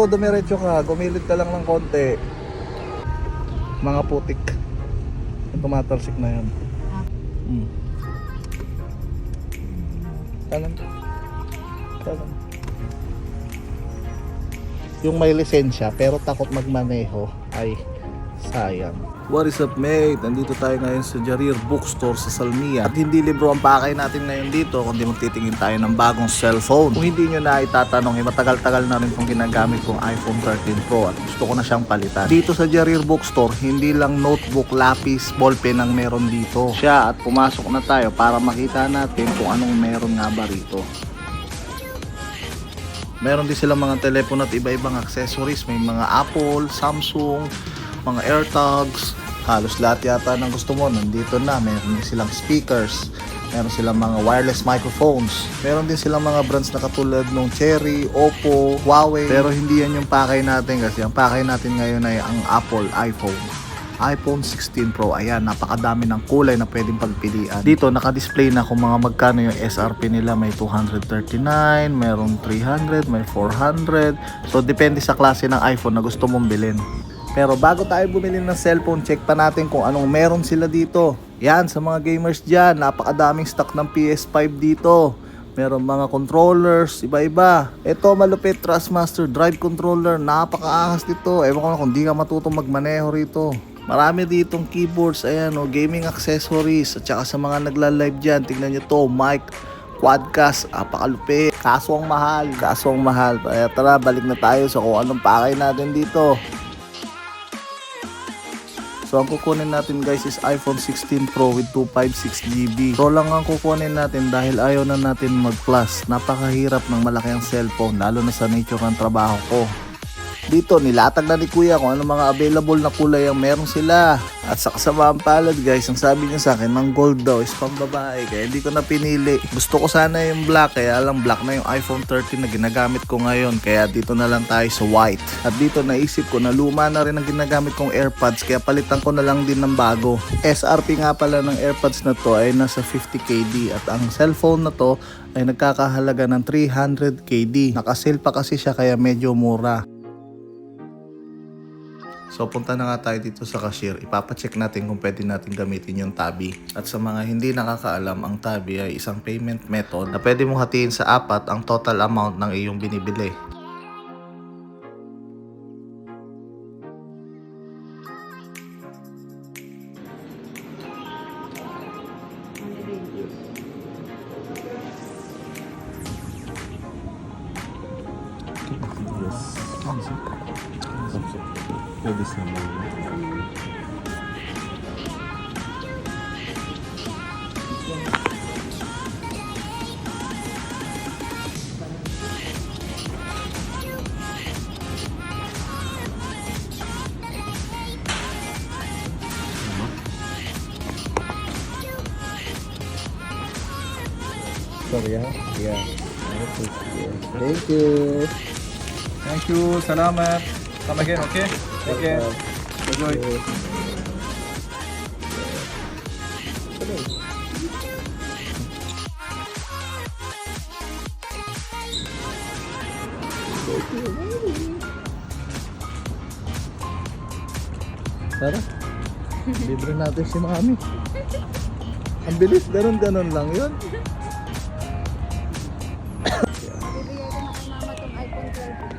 Dumiretso ka, gumilid ka lang ng konti. Mga putik. Tumatalsik na yan. Kanan. Yung may lisensya pero takot magmaneho ay sayang. What is up, mate? Nandito tayo ngayon sa Jarir Bookstore sa Salmia. At hindi libro ang pakay natin ngayon dito, kundi magtitingin tayo ng bagong cellphone. Kung hindi nyo na itatanong, matagal-tagal na rin kung ginagamit kong iPhone 13 Pro at gusto ko na siyang palitan. Dito sa Jarir Bookstore, hindi lang notebook, lapis, ballpen ang meron dito. Siya, at pumasok na tayo para makita natin kung anong meron nga ba rito. Meron din silang mga telepono at iba-ibang accessories. May mga Apple, Samsung, mga AirTags, halos lahat yata ng gusto mo nandito na. Meron din silang speakers, meron silang mga wireless microphones, meron din silang mga brands na katulad ng Cherry, Oppo, Huawei. Pero hindi yan yung pakay natin, kasi ang pakay natin ngayon ay ang Apple iPhone 16 Pro. Ayan, napakadami ng kulay na pwedeng pagpilian. Dito naka-display na kung mga magkano yung SRP nila. May 239, meron 300, may 400. So depende sa klase ng iPhone na gusto mong bilhin. Pero bago tayo bumili ng cellphone, check pa natin kung anong meron sila dito. Yan, sa mga gamers dyan, napakadaming stock ng PS5 dito. Meron mga controllers, iba-iba. Ito, malupit, Trustmaster Drive Controller. Napakaangas dito. Ewan ko na kung di ka matutong magmaneho rito. Marami ditong keyboards, ayan o, gaming accessories. At saka sa mga nagla-live dyan, tignan nyo to, mic, quadcast, apakalupit. Kaso ang mahal. Kaya tara, balik na tayo sa kung anong pakay natin dito. So ang kukunin natin guys is iPhone 16 Pro with 256GB. Pro lang ang kukunin natin dahil ayaw na natin mag-plus. Napakahirap ng malaki ang cellphone, lalo na sa nature ng trabaho ko. Dito nilatag na ni Kuya kung ano mga available na kulay ang meron sila. At sa kasamang palad guys, ang sabi niya sa akin, ng gold daw is pang babae, kaya hindi ko na pinili. Gusto ko sana yung black, kaya lang black na yung iPhone 13 na ginagamit ko ngayon, kaya dito na lang tayo sa white. At dito naisip ko na luma na rin ang ginagamit kong AirPods, kaya palitan ko na lang din ng bago. SRP nga pala ng AirPods na to ay nasa 50KD at ang cellphone na to ay nagkakahalaga ng 300KD. Nakasale pa kasi siya kaya medyo mura. So punta na nga tayo dito sa cashier, ipapacheck natin kung pwede natin gamitin yung tabi. At sa mga hindi nakakaalam, ang tabi ay isang payment method na pwede mong hatiin sa apat ang total amount ng iyong binibili. Pwede sa mga. Sorry ha? Yeah. Thank you. Thank you, salamat. Come again, okay? Take care. Enjoy. Tara, libre natin si Mami. Ang bilis, ganun-ganun lang yun. Bibigay ko na kay mama tong iPhone 12.